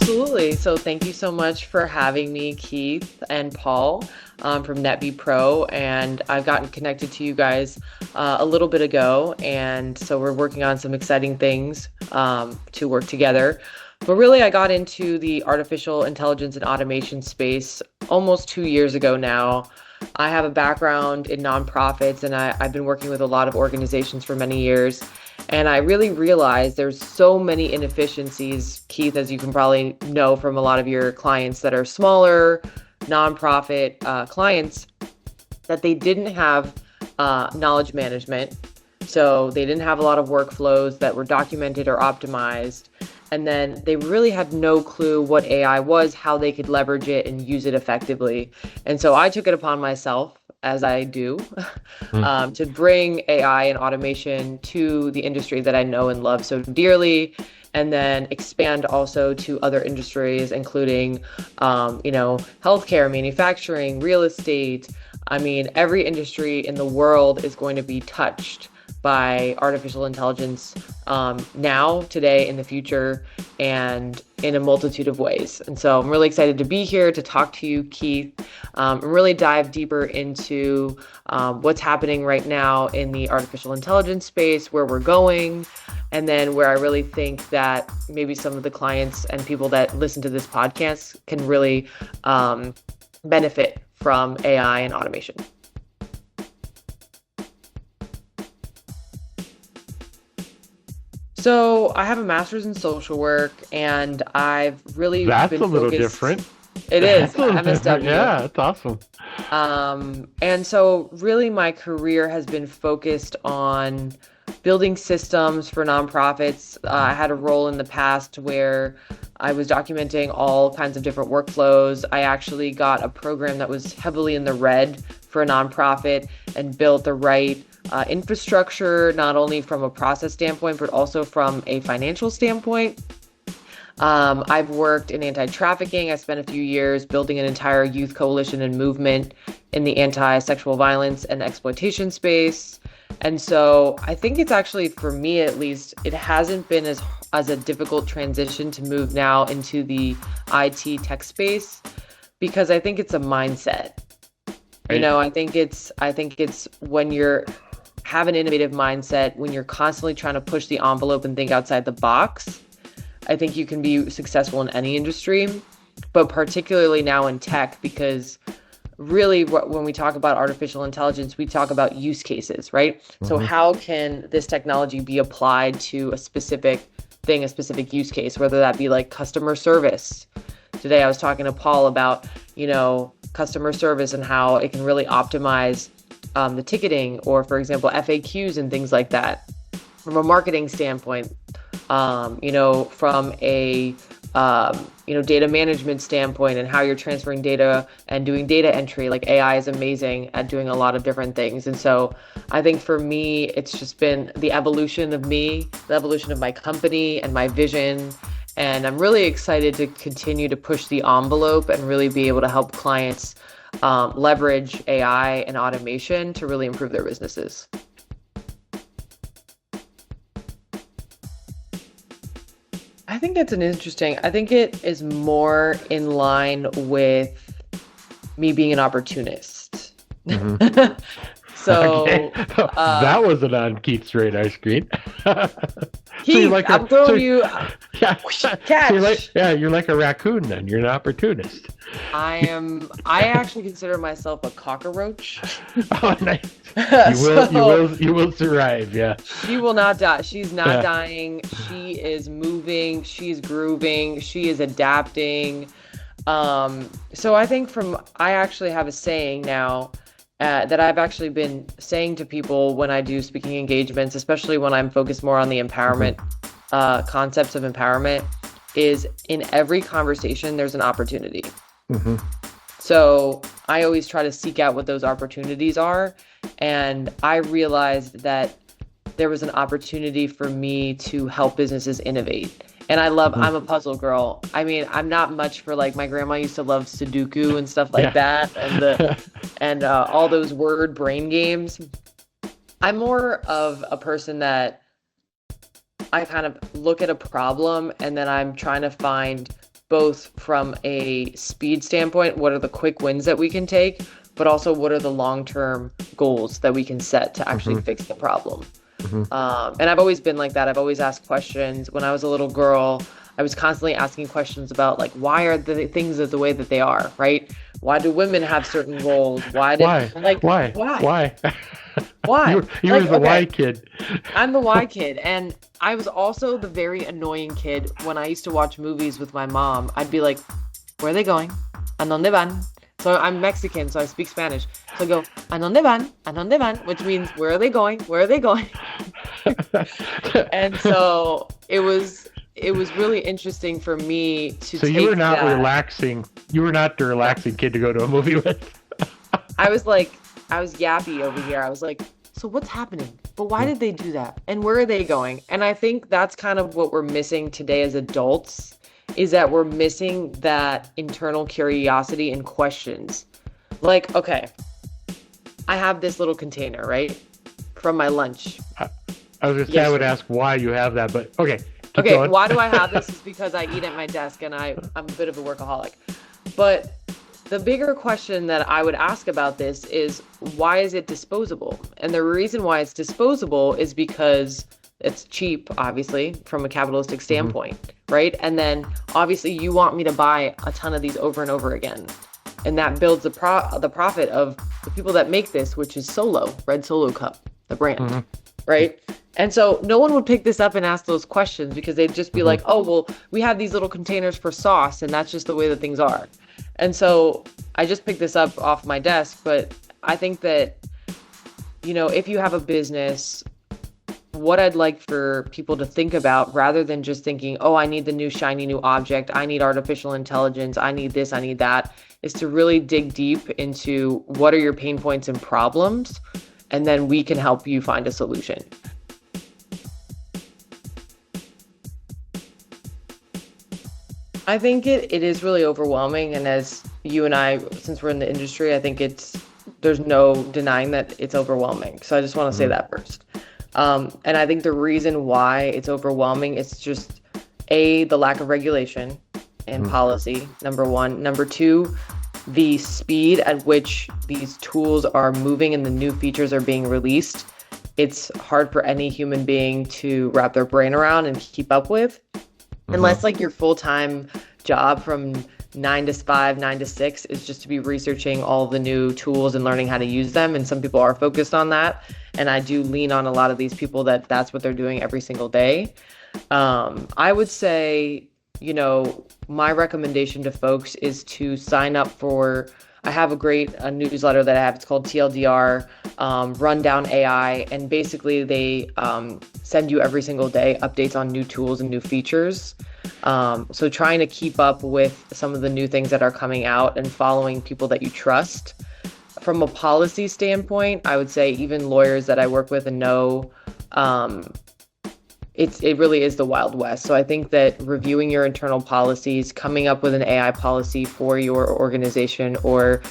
Absolutely. So thank you so much for having me, Keith and Paul, from NetBee Pro. And I've gotten connected to you guys a little bit ago. And so we're working on some exciting things to work together. But really, I got into the artificial intelligence and automation space almost 2 years ago now. I have a background in nonprofits, and I've been working with a lot of organizations for many years. And I really realized there's so many inefficiencies, Keith, as you can probably know from a lot of your clients that are smaller, nonprofit clients, that they didn't have knowledge management. So they didn't have a lot of workflows that were documented or optimized. And then they really had no clue what AI was, how they could leverage it and use it effectively. And so I took it upon myself, as I do, to bring AI and automation to the industry that I know and love so dearly, and then expand also to other industries, including, healthcare, manufacturing, real estate. I mean, every industry in the world is going to be touched by artificial intelligence now, today, in the future, and in a multitude of ways. And so I'm really excited to be here to talk to you, Keith, and really dive deeper into what's happening right now in the artificial intelligence space, where we're going, and then where I really think that maybe some of the clients and people that listen to this podcast can really benefit from AI and automation. So I have a master's in social work, and I've really That's been a little focused. different. It is That's a little different. MSW. Yeah, that's awesome. And so really my career has been focused on building systems for nonprofits. I had a role in the past where I was documenting all kinds of different workflows. I actually got a program that was heavily in the red for a nonprofit and built the right infrastructure, not only from a process standpoint, but also from a financial standpoint. I've worked in anti-trafficking. I spent a few years building an entire youth coalition and movement in the anti-sexual violence and exploitation space. And so I think it's actually, for me at least, it hasn't been as a difficult transition to move now into the IT tech space, because I think it's a mindset. Right. I think it's when you're have an innovative mindset, when you're constantly trying to push the envelope and think outside the box, I think you can be successful in any industry, but particularly now in tech, because really when we talk about artificial intelligence, we talk about use cases, right? So Mm-hmm. how can this technology be applied to a specific thing, a specific use case, whether that be like customer service. Today I was talking to Paul about, customer service and how it can really optimize the ticketing, or for example, FAQs and things like that. From a marketing standpoint, from a data management standpoint, and how you're transferring data and doing data entry, like AI is amazing at doing a lot of different things. And so I think for me, it's just been the evolution of me, the evolution of my company and my vision. And I'm really excited to continue to push the envelope and really be able to help clients leverage AI and automation to really improve their businesses. I think I think it is more in line with me being an opportunist. Mm-hmm. Okay. So, That wasn't on Keith's radar screen. So you're Keith, like I'm a so throwing you yeah. So catch. you're like a raccoon then. You're an opportunist. I actually consider myself a cockroach. Oh, nice. So You will survive. Yeah. she will not die. She's not Yeah. dying. She is moving. She's grooving. She is adapting. So I actually have a saying now that I've actually been saying to people when I do speaking engagements, especially when I'm focused more on the empowerment concepts of empowerment, is in every conversation, there's an opportunity. Mm-hmm. So I always try to seek out what those opportunities are. And I realized that there was an opportunity for me to help businesses innovate. And Mm-hmm. I'm a puzzle girl. I mean, I'm not much for, like, my grandma used to love Sudoku and stuff like Yeah. that, and all those word brain games. I'm more of a person that I kind of look at a problem, and then I'm trying to find both from a speed standpoint, what are the quick wins that we can take, but also what are the long-term goals that we can set to actually fix the problem. And I've always been like that. I've always asked questions. When I was a little girl, I was constantly asking questions about like, why are the things the way that they are, right? Why do women have certain roles? Why? Why? Why? You were the why kid. I'm the why kid. And I was also the very annoying kid when I used to watch movies with my mom. I'd be like, where are they going? ¿A dónde van? So I'm Mexican, so I speak Spanish. So I go, ¿a dónde van? ¿A dónde van? Which means, where are they going? Where are they going? And so it was really interesting for me to So you were not relaxing. You were not the relaxing kid to go to a movie with. I was yappy over here. I was like, so what's happening? But why did they do that? And where are they going? And I think that's kind of what we're missing today as adults, is that we're missing that internal curiosity and questions. Like, okay, I have this little container, right? From my lunch. I was going to say I would ask why you have that, but okay. Okay, why do I have this? Is because I eat at my desk and I'm a bit of a workaholic. But the bigger question that I would ask about this is, why is it disposable? And the reason why it's disposable is because it's cheap, obviously, from a capitalistic standpoint, right? And then obviously you want me to buy a ton of these over and over again. And that builds the profit of the people that make this, which is Solo, Red Solo Cup, the brand, right? And so no one would pick this up and ask those questions because they'd just be like, oh, well, we have these little containers for sauce and that's just the way that things are. And so I just picked this up off my desk, but I think that, you know, if you have a business, what I'd like for people to think about, rather than just thinking, oh, I need the new shiny new object, I need artificial intelligence, I need this, I need that, is to really dig deep into what are your pain points and problems, and then we can help you find a solution. I think it is really overwhelming, and as you and I, since we're in the industry, I think there's no denying that it's overwhelming. So I just want to say that first. And I think the reason why it's overwhelming is just the lack of regulation and policy, number one. Number two, the speed at which these tools are moving and the new features are being released. It's hard for any human being to wrap their brain around and keep up with. Unless like your full-time job from 9 to 5, 9 to 6 is just to be researching all the new tools and learning how to use them. And some people are focused on that. And I do lean on a lot of these people that's what they're doing every single day. I would say, you know, my recommendation to folks is to sign up for, I have a newsletter that I have. It's called TLDR, Rundown AI. And basically they send you every single day updates on new tools and new features. So trying to keep up with some of the new things that are coming out and following people that you trust. From a policy standpoint, I would say even lawyers that I work with and know, it really is the Wild West. So I think that reviewing your internal policies, coming up with an AI policy for your organization or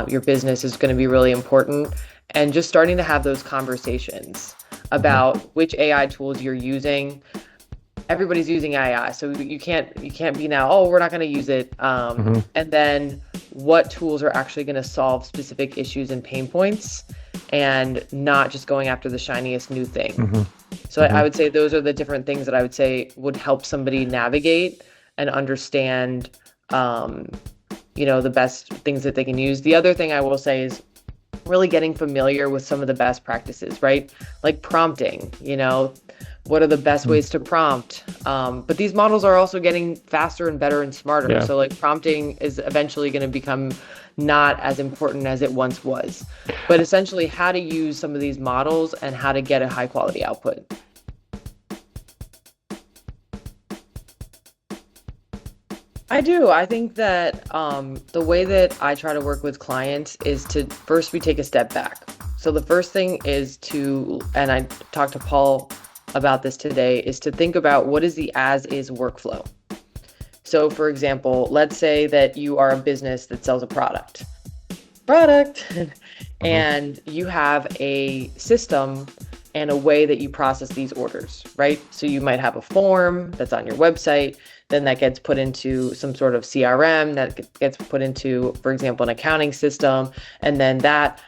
your business is going to be really important. And just starting to have those conversations about which AI tools you're using. Everybody's using AI, so you can't be now, oh, we're not going to use it. And then what tools are actually going to solve specific issues and pain points, and not just going after the shiniest new thing. So I would say those are the different things that I would say would help somebody navigate and understand, you know, the best things that they can use. The other thing I will say is really getting familiar with some of the best practices, right? Like prompting, you know, what are the best ways to prompt? But these models are also getting faster and better and smarter. Yeah. So like prompting is eventually going to become not as important as it once was. But essentially how to use some of these models and how to get a high quality output. I do. I think that the way that I try to work with clients is to first we take a step back. So the first thing is to, and I talked to Paul about this today, is to think about what is the as-is workflow. So for example, let's say that you are a business that sells a product, and you have a system and a way that you process these orders, right? So you might have a form that's on your website, then that gets put into some sort of CRM, that gets put into, for example, an accounting system, and then that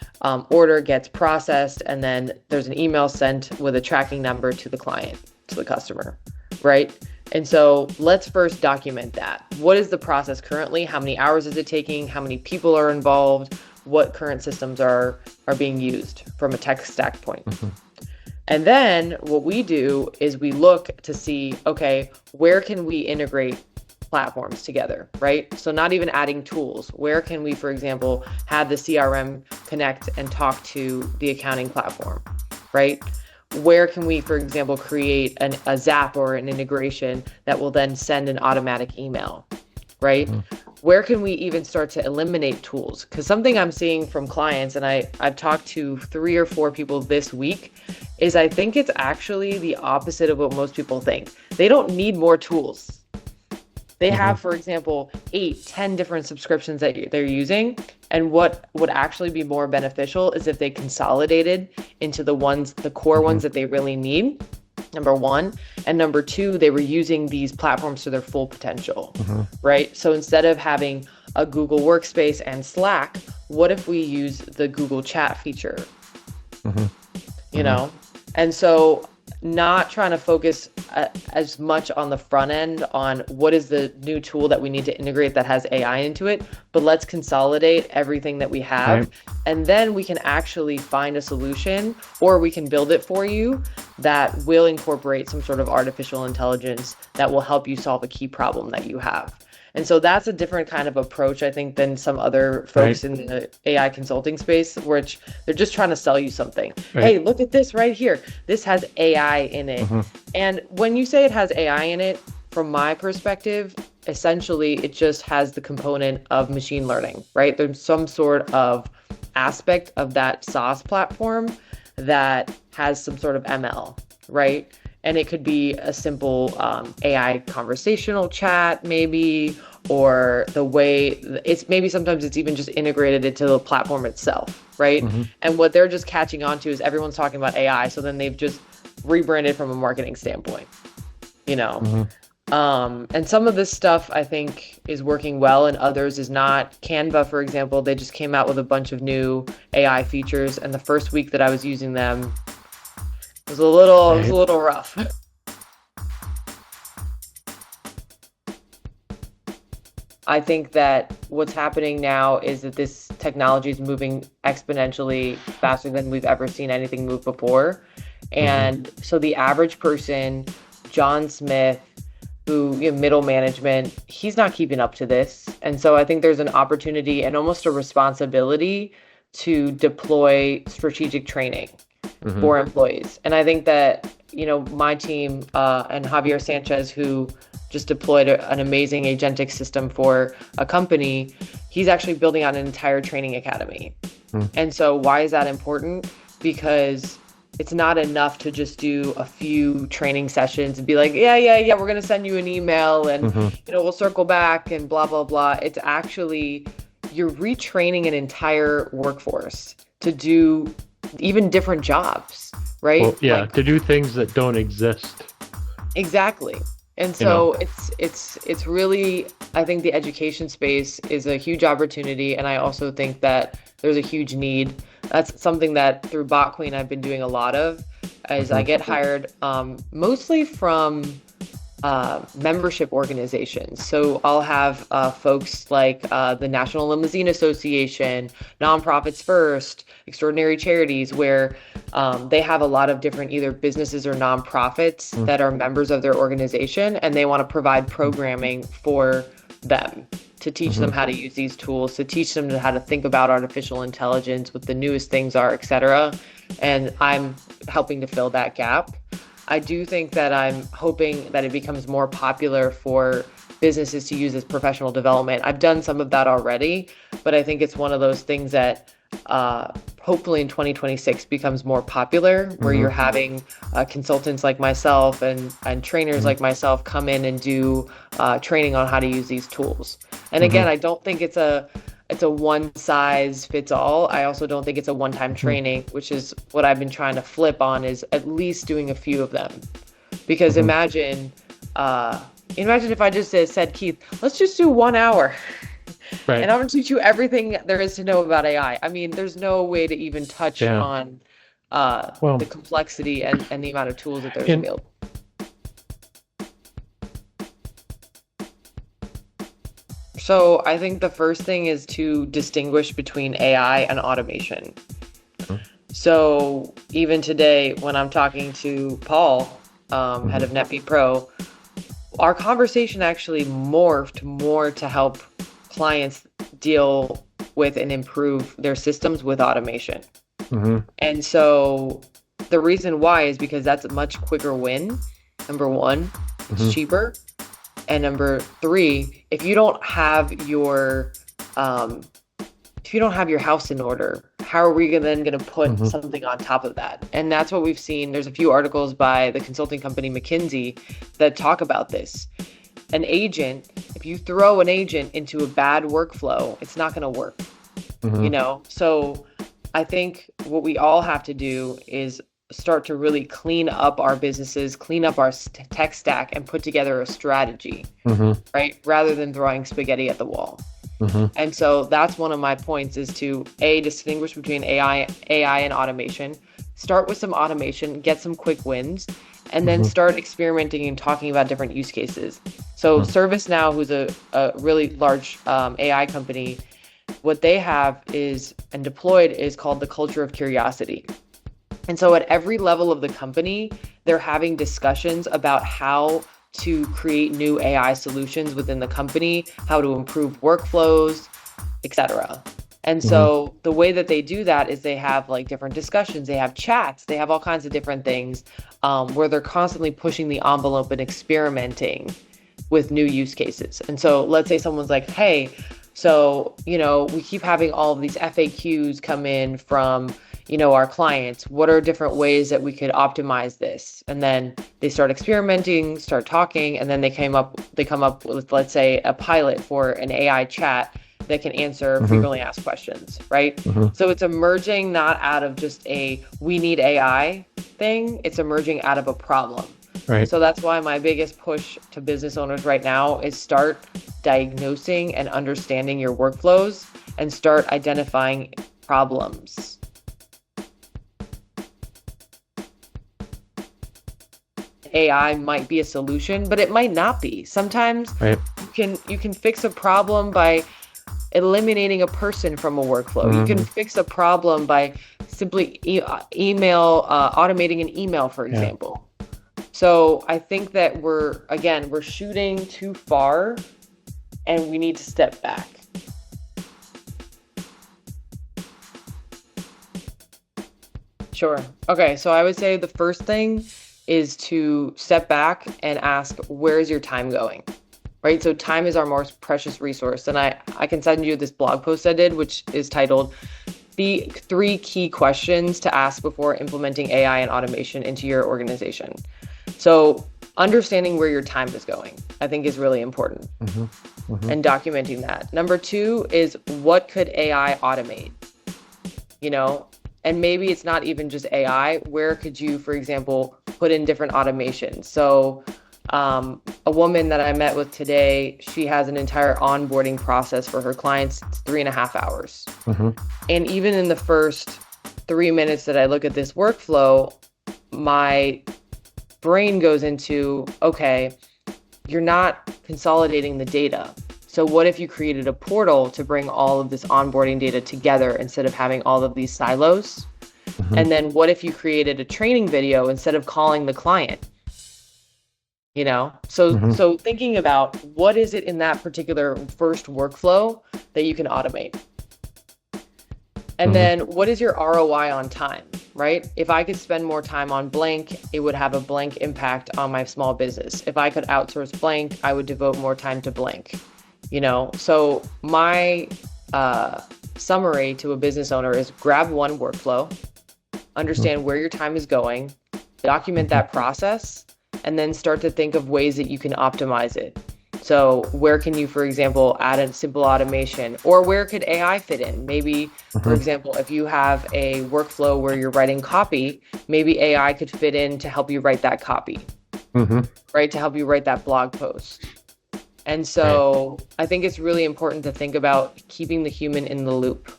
order gets processed, and then there's an email sent with a tracking number to the client, to the customer, right? And so let's first document that. What is the process currently? How many hours is it taking? How many people are involved? What current systems are being used from a tech stack point? Mm-hmm. And then what we do is we look to see, okay, where can we integrate platforms together, right? So not even adding tools. Where can we, for example, have the CRM connect and talk to the accounting platform, right? Where can we, for example, create a Zap or an integration that will then send an automatic email, right? Mm-hmm. Where can we even start to eliminate tools? Because something I'm seeing from clients, and I've talked to 3 or 4 people this week, is I think it's actually the opposite of what most people think. They don't need more tools. They have, for example, 8, 10 different subscriptions that they're using. And what would actually be more beneficial is if they consolidated into the core ones that they really need, number one. And number two, they were using these platforms to their full potential, right? So instead of having a Google Workspace and Slack, what if we use the Google Chat feature? You know? And so not trying to focus as much on the front end on what is the new tool that we need to integrate that has AI into it, but let's consolidate everything that we have. Right. And then we can actually find a solution, or we can build it for you that will incorporate some sort of artificial intelligence that will help you solve a key problem that you have. And so that's a different kind of approach, I think, than some other folks in the AI consulting space, which they're just trying to sell you something. Right. Hey, look at this right here. This has AI in it. And when you say it has AI in it, from my perspective, essentially, it just has the component of machine learning, right? There's some sort of aspect of that SaaS platform that has some sort of ML, right? And it could be a simple AI conversational chat, maybe, or the way it's maybe sometimes it's even just integrated into the platform itself, right? And what they're just catching on to is everyone's talking about AI. So then they've just rebranded from a marketing standpoint, you know? And some of this stuff I think is working well and others is not. Canva, for example, they just came out with a bunch of new AI features. And the first week that I was using them, it was a little rough. I think that what's happening now is that this technology is moving exponentially faster than we've ever seen anything move before. And so the average person, John Smith, who, middle management, he's not keeping up to this. And so I think there's an opportunity and almost a responsibility to deploy strategic training for employees. And I think that, my team and Javier Sanchez, who just deployed an amazing agentic system for a company, he's actually building out an entire training academy. And so why is that important? Because it's not enough to just do a few training sessions and be like, yeah, we're going to send you an email and, we'll circle back and blah, blah, blah. It's actually, you're retraining an entire workforce to do even different jobs, right? Well, yeah, to do things that don't exist. Exactly. And so it's really, I think the education space is a huge opportunity. And I also think that there's a huge need. That's something that through BotQueen I've been doing a lot of, as I get hired mostly from membership organizations. So I'll have folks like the National Limousine Association, Nonprofits First, Extraordinary Charities, where they have a lot of different either businesses or nonprofits that are members of their organization, and they want to provide programming for them to teach them how to use these tools, to teach them how to think about artificial intelligence, what the newest things are, et cetera. And I'm helping to fill that gap. I do think that I'm hoping that it becomes more popular for businesses to use as professional development. I've done some of that already, but I think it's one of those things that hopefully in 2026 becomes more popular, where you're having consultants like myself and trainers like myself come in and do training on how to use these tools. And again, I don't think it's a it's a one size fits all. I also don't think it's a one-time Hmm. training, which is what I've been trying to flip on, is at least doing a few of them. Because Hmm. uh, imagine if I just said, Keith, let's just do 1 hour Right. and I'm going to teach you everything there is to know about AI. I mean, there's no way to even touch Yeah. on the Well, complexity and the amount of tools that there's in available. So I think the first thing is to distinguish between AI and automation. So even today, when I'm talking to Paul, head Mhm. of NetBeat Pro, our conversation actually morphed more to help clients deal with and improve their systems with automation. Mhm. And so the reason why is because that's a much quicker win. Number one, it's Mhm. cheaper. And number three, um, if you don't have your house in order, how are we then going to put Mhm. something on top of that? And that's what we've seen. There's a few articles by the consulting company McKinsey that talk about this. An agent, if you throw an agent into a bad workflow, it's not going to work, you Mhm. know? So I think what we all have to do is start to really clean up our businesses, clean up our tech stack, and put together a strategy, Mhm. right? Rather than throwing spaghetti at the wall. Mhm. And so that's one of my points, is to distinguish between AI and automation. Start with some automation, get some quick wins, and then Mhm. start experimenting and talking about different use cases. So Mhm. ServiceNow, who's a really large AI company, what they have is, and deployed, is called the culture of curiosity. And so at every level of the company, they're having discussions about how to create new AI solutions within the company, how to improve workflows, etc. And Mhm. so the way that they do that is they have like different discussions, they have chats, they have all kinds of different things, where they're constantly pushing the envelope and experimenting with new use cases. And so let's say someone's like, hey, so, we keep having all of these FAQs come in from, our clients. What are different ways that we could optimize this? And then they start experimenting, start talking, and then they come up with, let's say, a pilot for an AI chat that can answer Mhm. frequently asked questions, right? Mhm. So it's emerging not out of just a we need AI thing, it's emerging out of a problem. Right. So that's why my biggest push to business owners right now is start diagnosing and understanding your workflows and start identifying problems. AI might be a solution, but it might not be. Sometimes Right. you can fix a problem by eliminating a person from a workflow. You can Mhm. fix a problem by simply automating an email, for Yeah. example. So I think that we're shooting too far and we need to step back. Sure. Okay, so I would say the first thing is to step back and ask, where's your time going? Right? So time is our most precious resource. And I can send you this blog post I did, which is titled The Three Key Questions to Ask Before Implementing AI and Automation into Your Organization. So understanding where your time is going, I think, is really important, Mhm. Mhm. and documenting that. Number two is, what could AI automate? You know, and maybe it's not even just AI. Where could you, for example, put in different automations? So a woman that I met with today, she has an entire onboarding process for her clients. It's 3.5 hours. Mhm. And even in the first 3 minutes that I look at this workflow, my brain goes into, okay, you're not consolidating the data. So what if you created a portal to bring all of this onboarding data together instead of having all of these silos? Mhm. And then what if you created a training video instead of calling the client? So Mhm. so thinking about what is it in that particular first workflow that you can automate. And Mhm. then what is your ROI on time, right? If I could spend more time on blank, it would have a blank impact on my small business. If I could outsource blank, I would devote more time to blank. So my uh, summary to a business owner is, grab one workflow, understand where your time is going, document Mhm. that process, and then start to think of ways that you can optimize it. So where can you, for example, add a simple automation, or where could AI fit in? Maybe, for Hmm. example, if you have a workflow where you're writing copy, maybe AI could fit in to help you write that copy, Hmm. right? To help you write that blog post. And Right. so I think it's really important to think about keeping the human in the loop.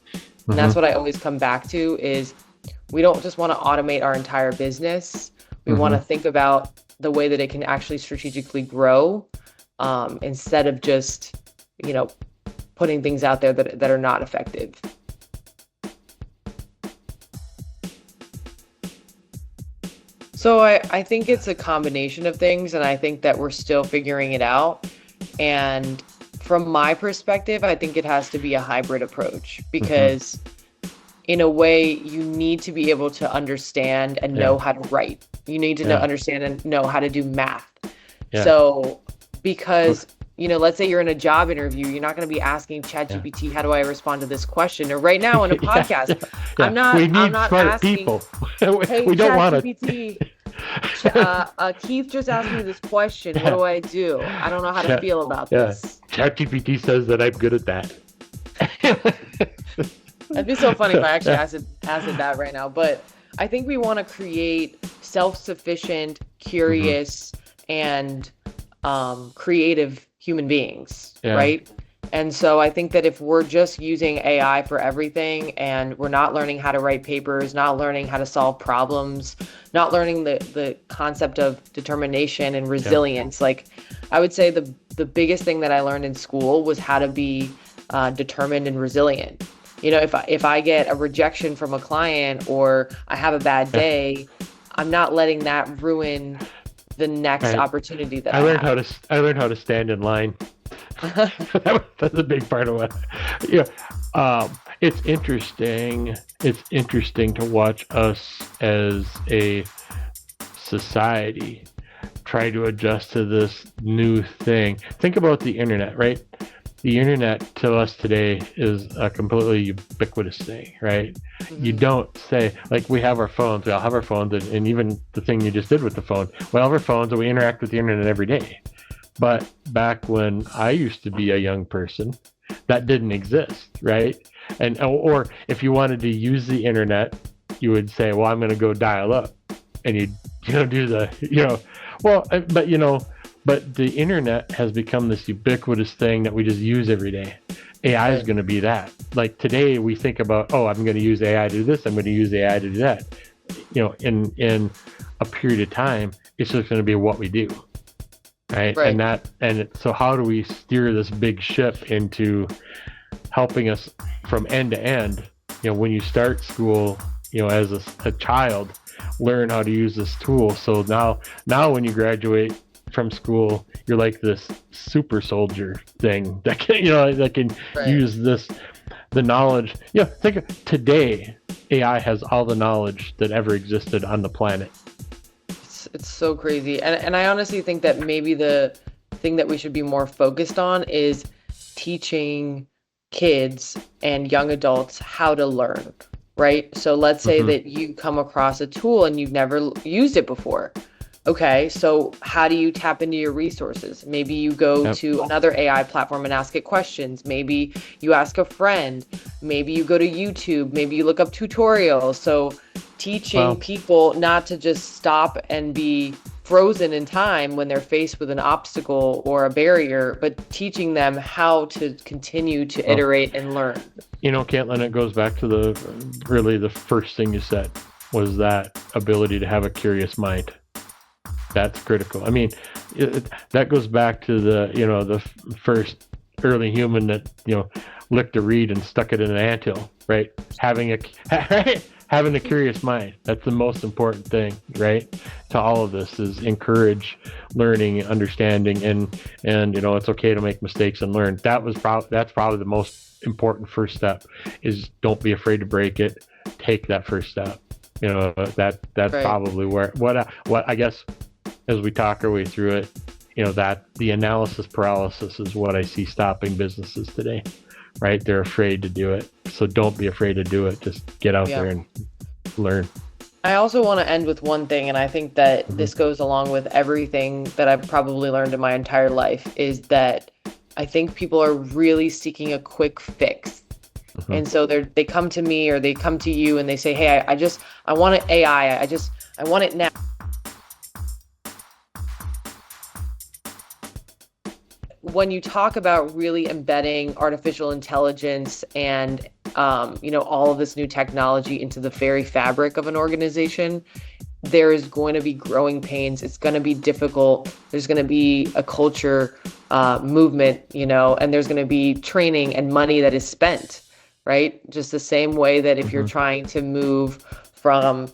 And that's Hmm. what I always come back to is we don't just want to automate our entire business. We want Hmm. to think about the way that it can actually strategically grow, instead of just, you know, putting things out there that are not effective. So I think it's a combination of things, and I think that we're still figuring it out. And from my perspective, I think it has to be a hybrid approach Hmm. because in a way, you need to be able to understand and Yeah. know how to write. You need to know, Yeah. understand and know how to do math. Yeah. So, But- because, let's say you're in a job interview, you're not going to be asking Yeah. ChatGPT, how do I respond to this question? Or right now in a Yeah. podcast, Yeah. Yeah. We I'm need not smart asking, people. hey, We don't want ChatGPT, to. Keith just asked me this question. What Yeah. do I do? I don't know how to Chat, feel about yeah. this. ChatGPT says that I'm good at that. It'd be so funny if I actually Yeah. asked it that right now. But I think we want to create self-sufficient, Hmm. curious, and creative human beings, Yeah. right? And so I think that if we're just using AI for everything and we're not learning how to write papers, not learning how to solve problems, not learning the concept of determination and Yeah. resilience, like I would say the biggest thing that I learned in school was how to be determined and resilient. If I get a rejection from a client or I have a bad Yeah. day, I'm not letting that ruin the next I opportunity that I I learned have. how to stand in line. That's a big part of what. Yeah. It's interesting. It's interesting to watch us as a society try to adjust to this new thing. Think about the internet, right? The internet to us today is a completely ubiquitous thing, right? You Mhm. don't say, like, we have our phones, we all have our phones, and even the thing you just did with the phone, we all have our phones and we interact with the internet every day. But back when I used to be a young person, that didn't exist, right? And or if you wanted to use the internet, you would say, "Well, I'm going to go dial up," and you do the well, but the internet has become this ubiquitous thing that we just use every day. AI is Right. going to be that. Like today, we think about, oh, I'm going to use AI to do this. I'm going to use AI to do that. In a period of time, it's just going to be what we do, right? Right. So how do we steer this big ship into helping us from end to end? When you start school, as a child, learn how to use this tool. So now when you graduate from school, you're like this super soldier thing that can Right. use the knowledge. Think of today, AI has all the knowledge that ever existed on the planet. It's so crazy. And I honestly think that maybe the thing that we should be more focused on is teaching kids and young adults how to learn, right? So let's say Hmm. that you come across a tool and you've never used it before. Okay, so how do you tap into your resources? Maybe you go Yep. to another AI platform and ask it questions. Maybe you ask a friend. Maybe you go to YouTube. Maybe you look up tutorials. So teaching Well, people not to just stop and be frozen in time when they're faced with an obstacle or a barrier, but teaching them how to continue to well, iterate and learn. Caitlin, it goes back to the first thing you said was that ability to have a curious mind. That's critical. I mean, that goes back to the first early human that licked a reed and stuck it in an anthill, right? Having a curious mind. That's the most important thing, right? To all of this is encourage learning, understanding, and it's okay to make mistakes and learn. That's probably the most important first step. Is don't be afraid to break it. Take that first step. That's Right. probably where what I guess as we talk our way through it, that the analysis paralysis is what I see stopping businesses today, right? They're afraid to do it. So don't be afraid to do it. Just get out Yeah. there and learn. I also want to end with one thing, and I think that Hmm. this goes along with everything that I've probably learned in my entire life, is that I think people are really seeking a quick fix. Hmm. And so they come to me or they come to you and they say, "Hey, I want it AI. I want it now." When you talk about really embedding artificial intelligence and all of this new technology into the very fabric of an organization, there is going to be growing pains. It's going to be difficult. There's going to be a culture movement, and there's going to be training and money that is spent, right? Just the same way that if you're Hmm. trying to move from,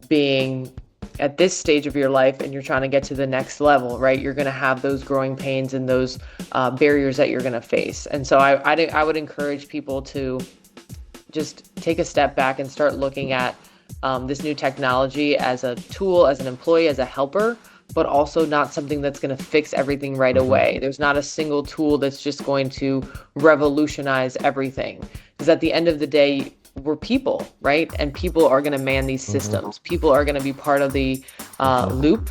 being at this stage of your life and you're trying to get to the next level, right? You're going to have those growing pains and those barriers that you're going to face. And so I would encourage people to just take a step back and start looking at this new technology as a tool, as an employee, as a helper, but also not something that's going to fix everything right Hmm. away. There's not a single tool that's just going to revolutionize everything. Because at the end of the day, we're people, right? And people are going to man these Hmm. systems. People are going to be part of the Hmm. loop,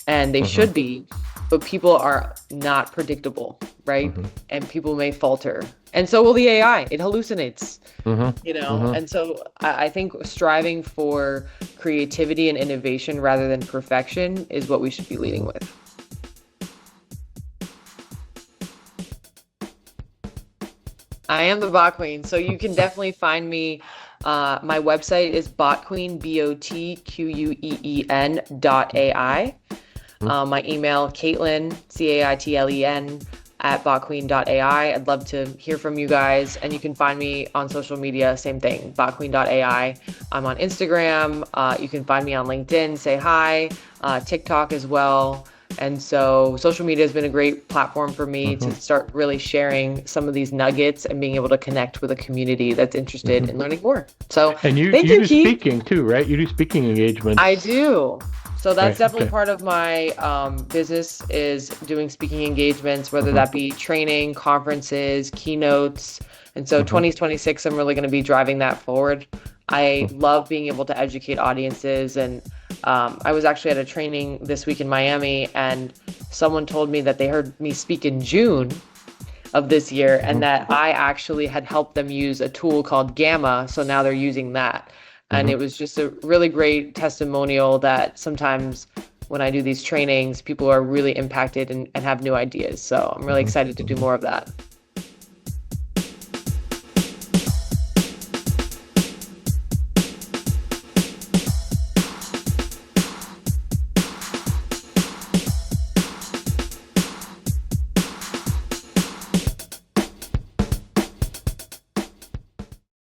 and they Hmm. should be, but people are not predictable, right? Hmm. And people may falter. And so will the AI. It hallucinates, Hmm. Hmm. and so I think striving for creativity and innovation rather than perfection is what we should be leading with. I am the bot queen, so you can definitely find me. My website is botqueen, BOTQUEEN.ai. My email, Caitlen, Caitlen, at botqueen.ai. I'd love to hear from you guys. And you can find me on social media, same thing, botqueen.ai. I'm on Instagram. You can find me on LinkedIn, say hi, TikTok as well. And so social media has been a great platform for me to Hmm. start really sharing some of these nuggets and being able to connect with a community that's interested Hmm. in learning more. So And thank you you, do Keith. speaking too, right? You do speaking I engagements, do. So that's right? definitely Okay. part of my business is doing speaking engagements, whether Hmm. that be training, conferences, keynotes. And so Hmm. 2026, I'm really going to be driving that forward. I love being able to educate audiences. And I was actually at a training this week in Miami, and someone told me that they heard me speak in June of this year and Hmm. that I actually had helped them use a tool called Gamma. So now they're using that. And Hmm. it was just a really great testimonial that sometimes when I do these trainings, people are really impacted and have new ideas. So I'm really Hmm. excited to do Hmm. more of that.